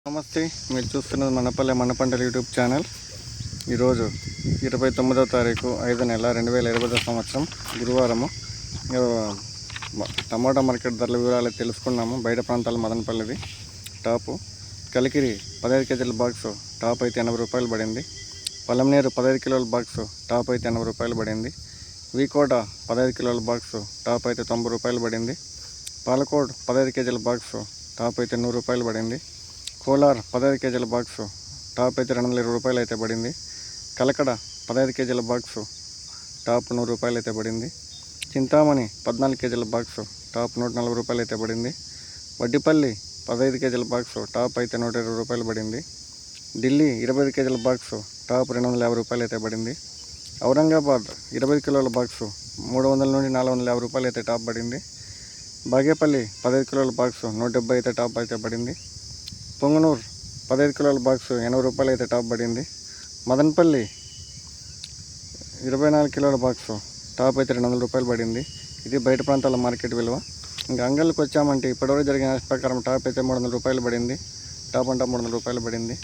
నమస్తే, మీరు చూస్తున్నది మనపల్లె మన పంటల యూట్యూబ్ ఛానల్. ఈరోజు 29వ తారీఖు 5వ నెల 2020 సంవత్సరం గురువారము. టమాటా మార్కెట్ ధరల వివరాలు తెలుసుకున్నాము. బయట ప్రాంతాల మదనపల్లిది టాపు కలికిరి 15 కేజీల బాక్సు టాప్ అయితే 80 రూపాయలు పడింది. పలంనేరు 15 కిలోల బాక్సు టాప్ అయితే 80 రూపాయలు పడింది. వీకోట 15 కిలోల బాక్సు టాప్ అయితే 90 రూపాయలు పడింది. పాలకోడ్ 15 కేజీల బాక్సు టాప్ అయితే 100 రూపాయలు పడింది. కోలార్ 15 కేజీల బాక్సు టాప్ అయితే 220 రూపాయలు అయితే పడింది. కలకడ 15 కేజీల బాక్సు టాప్ 100 రూపాయలు అయితే పడింది. చింతామణి 14 కేజీల బాక్సు టాప్ 140 రూపాయలు అయితే పడింది. వడ్డిపల్లి 15 కేజీల బాక్సు టాప్ అయితే 120 రూపాయలు పడింది. ఢిల్లీ 25 కేజీల బాక్సు టాప్ 250 రూపాయలు అయితే పడింది. ఔరంగాబాద్ 20 కిలోల బాక్సు 300 నుండి 450 రూపాయలు అయితే టాప్ పడింది. బాగేపల్లి 15 కిలోల బాక్సు 170 అయితే టాప్ అయితే పడింది. పొంగనూరు 15 కిలోల బాక్సు 80 రూపాయలు అయితే టాప్ పడింది. మదనపల్లి 24 కిలోల బాక్సు టాప్ అయితే 200 రూపాయలు పడింది. ఇది బయట ప్రాంతాల మార్కెట్ విలువ. ఇంకా అంగళ్ళకి వచ్చామంటే ఇప్పటివరకు జరిగిన ప్రకారం టాప్ అయితే 300 రూపాయలు పడింది. టాప్ అంటా 300 రూపాయలు పడింది.